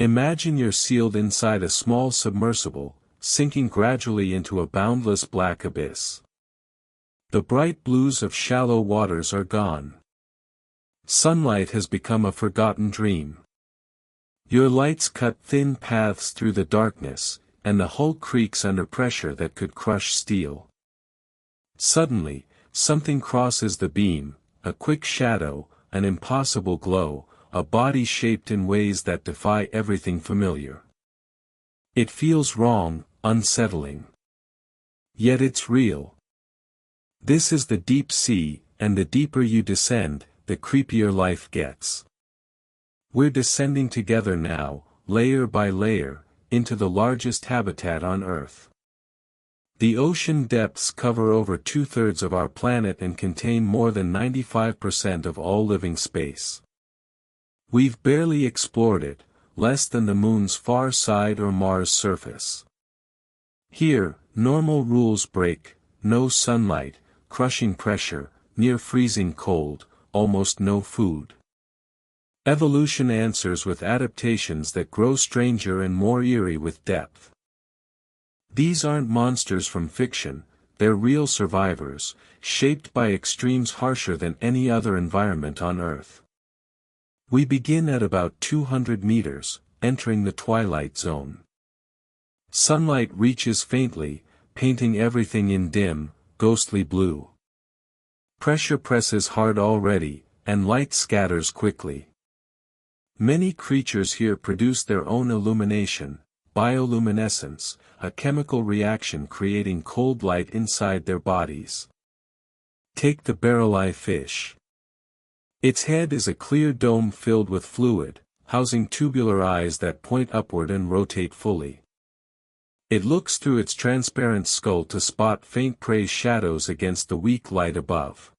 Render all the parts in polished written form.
Imagine you're sealed inside a small submersible, sinking gradually into a boundless black abyss. The bright blues of shallow waters are gone. Sunlight has become a forgotten dream. Your lights cut thin paths through the darkness, and the hull creaks under pressure that could crush steel. Suddenly, something crosses the beam, a quick shadow, an impossible glow, a body shaped in ways that defy everything familiar. It feels wrong, unsettling. Yet it's real. This is the deep sea, and the deeper you descend, the creepier life gets. We're descending together now, layer by layer, into the largest habitat on Earth. The ocean depths cover over 2/3 of our planet and contain more than 95% of all living space. We've barely explored it, less than the moon's far side or Mars' surface. Here, normal rules break: no sunlight, crushing pressure, near freezing cold, almost no food. Evolution answers with adaptations that grow stranger and more eerie with depth. These aren't monsters from fiction, they're real survivors, shaped by extremes harsher than any other environment on Earth. We begin at about 200 meters, entering the Twilight Zone. Sunlight reaches faintly, painting everything in dim, ghostly blue. Pressure presses hard already, and light scatters quickly. Many creatures here produce their own illumination, bioluminescence, a chemical reaction creating cold light inside their bodies. Take the Barreleye fish. Its head is a clear dome filled with fluid, housing tubular eyes that point upward and rotate fully. It looks through its transparent skull to spot faint prey shadows against the weak light above.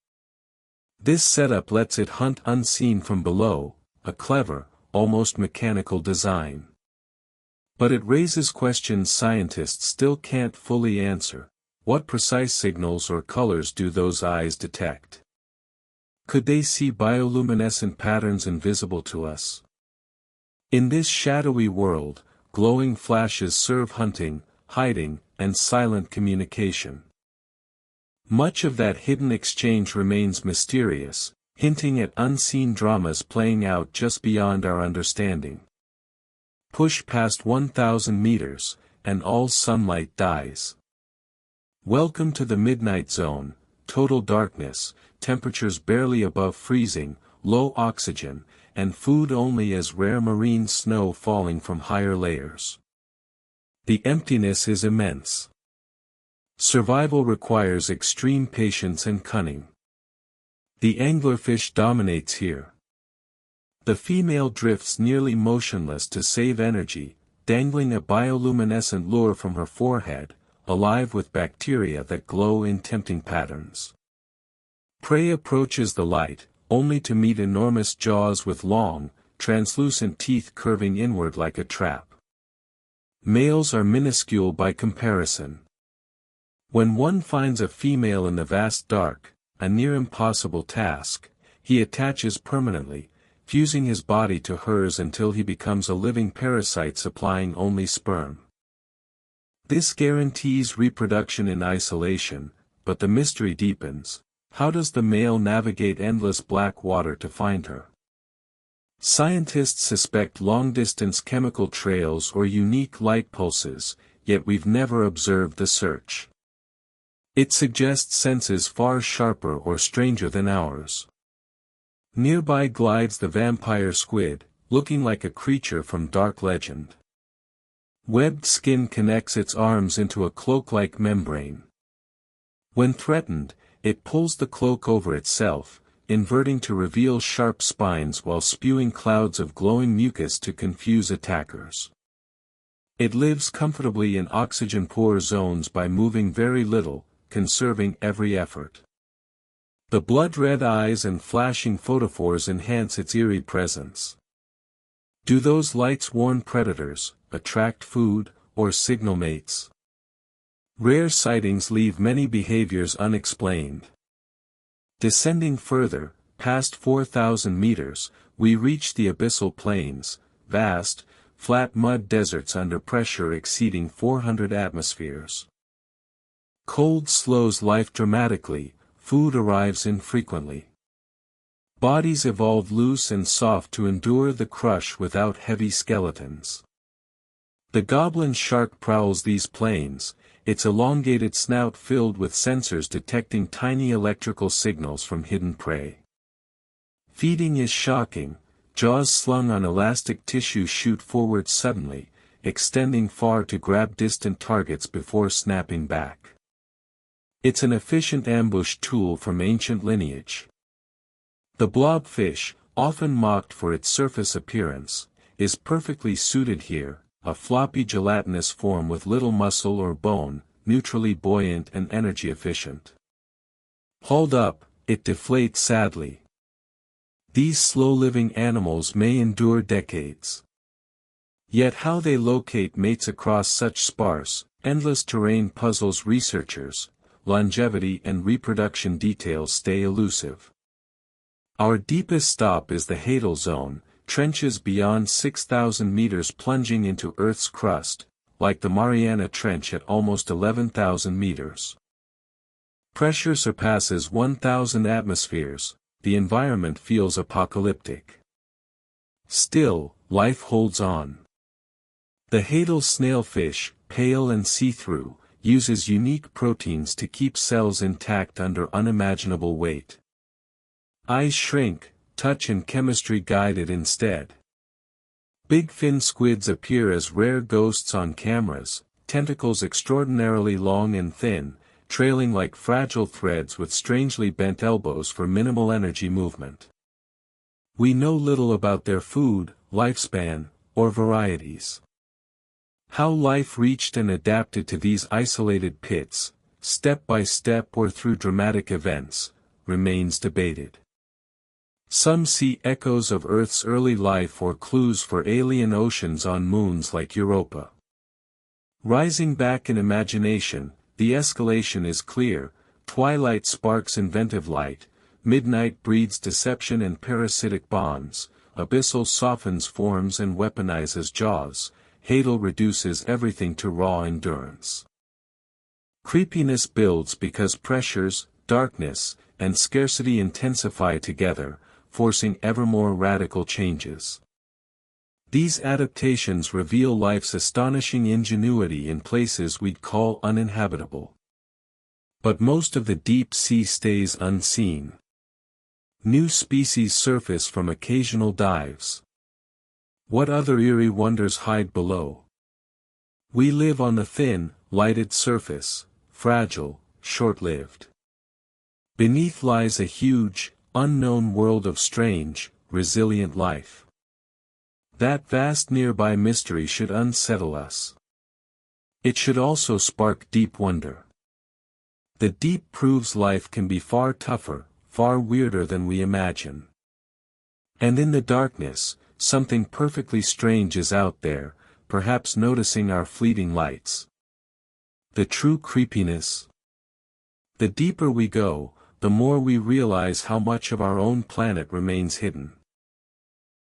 This setup lets it hunt unseen from below, a clever, almost mechanical design. But it raises questions scientists still can't fully answer. What precise signals or colors do those eyes detect? Could they see bioluminescent patterns invisible to us? In this shadowy world, glowing flashes serve hunting, hiding, and silent communication. Much of that hidden exchange remains mysterious, hinting at unseen dramas playing out just beyond our understanding. Push past 1,000 meters, and all sunlight dies. Welcome to the midnight zone, total darkness, temperatures barely above freezing, low oxygen, and food only as rare marine snow falling from higher layers. The emptiness is immense. Survival requires extreme patience and cunning. The anglerfish dominates here. The female drifts nearly motionless to save energy, dangling a bioluminescent lure from her forehead, alive with bacteria that glow in tempting patterns. Prey approaches the light, only to meet enormous jaws with long, translucent teeth curving inward like a trap. Males are minuscule by comparison. When one finds a female in the vast dark, a near impossible task, he attaches permanently, fusing his body to hers until he becomes a living parasite supplying only sperm. This guarantees reproduction in isolation, but the mystery deepens. How does the male navigate endless black water to find her? Scientists suspect long-distance chemical trails or unique light pulses, yet we've never observed the search. It suggests senses far sharper or stranger than ours. Nearby glides the vampire squid, looking like a creature from dark legend. Webbed skin connects its arms into a cloak-like membrane. When threatened, it pulls the cloak over itself, inverting to reveal sharp spines while spewing clouds of glowing mucus to confuse attackers. It lives comfortably in oxygen-poor zones by moving very little, conserving every effort. The blood-red eyes and flashing photophores enhance its eerie presence. Do those lights warn predators, attract food, or signal mates? Rare sightings leave many behaviors unexplained. Descending further, past 4,000 meters, we reach the Abyssal Plains, vast, flat mud deserts under pressure exceeding 400 atmospheres. Cold slows life dramatically, food arrives infrequently. Bodies evolve loose and soft to endure the crush without heavy skeletons. The goblin shark prowls these plains, its elongated snout filled with sensors detecting tiny electrical signals from hidden prey. Feeding is shocking, jaws slung on elastic tissue shoot forward suddenly, extending far to grab distant targets before snapping back. It's an efficient ambush tool from ancient lineage. The blobfish, often mocked for its surface appearance, is perfectly suited here, a floppy gelatinous form with little muscle or bone, neutrally buoyant and energy efficient. Hauled up, it deflates sadly. These slow-living animals may endure decades. Yet how they locate mates across such sparse, endless terrain puzzles researchers. Longevity and reproduction details stay elusive. Our deepest stop is the Abyssal Zone, trenches beyond 6,000 meters plunging into Earth's crust, like the Mariana Trench at almost 11,000 meters. Pressure surpasses 1,000 atmospheres, the environment feels apocalyptic. Still, life holds on. The Abyssal snailfish, pale and see-through, uses unique proteins to keep cells intact under unimaginable weight. Eyes shrink, touch and chemistry guide it instead. Big fin squids appear as rare ghosts on cameras, tentacles extraordinarily long and thin, trailing like fragile threads with strangely bent elbows for minimal energy movement. We know little about their food, lifespan, or varieties. How life reached and adapted to these isolated pits, step by step or through dramatic events, remains debated. Some see echoes of Earth's early life or clues for alien oceans on moons like Europa. Rising back in imagination, the escalation is clear: twilight sparks inventive light, midnight breeds deception and parasitic bonds, abyssal softens forms and weaponizes jaws, Abyssal reduces everything to raw endurance. Creepiness builds because pressures, darkness, and scarcity intensify together, forcing ever more radical changes. These adaptations reveal life's astonishing ingenuity in places we'd call uninhabitable. But most of the deep sea stays unseen. New species surface from occasional dives. What other eerie wonders hide below? We live on the thin, lighted surface, fragile, short-lived. Beneath lies a huge, unknown world of strange, resilient life. That vast nearby mystery should unsettle us. It should also spark deep wonder. The deep proves life can be far tougher, far weirder than we imagine. And in the darkness, something perfectly strange is out there, perhaps noticing our fleeting lights. The true creepiness. The deeper we go, the more we realize how much of our own planet remains hidden.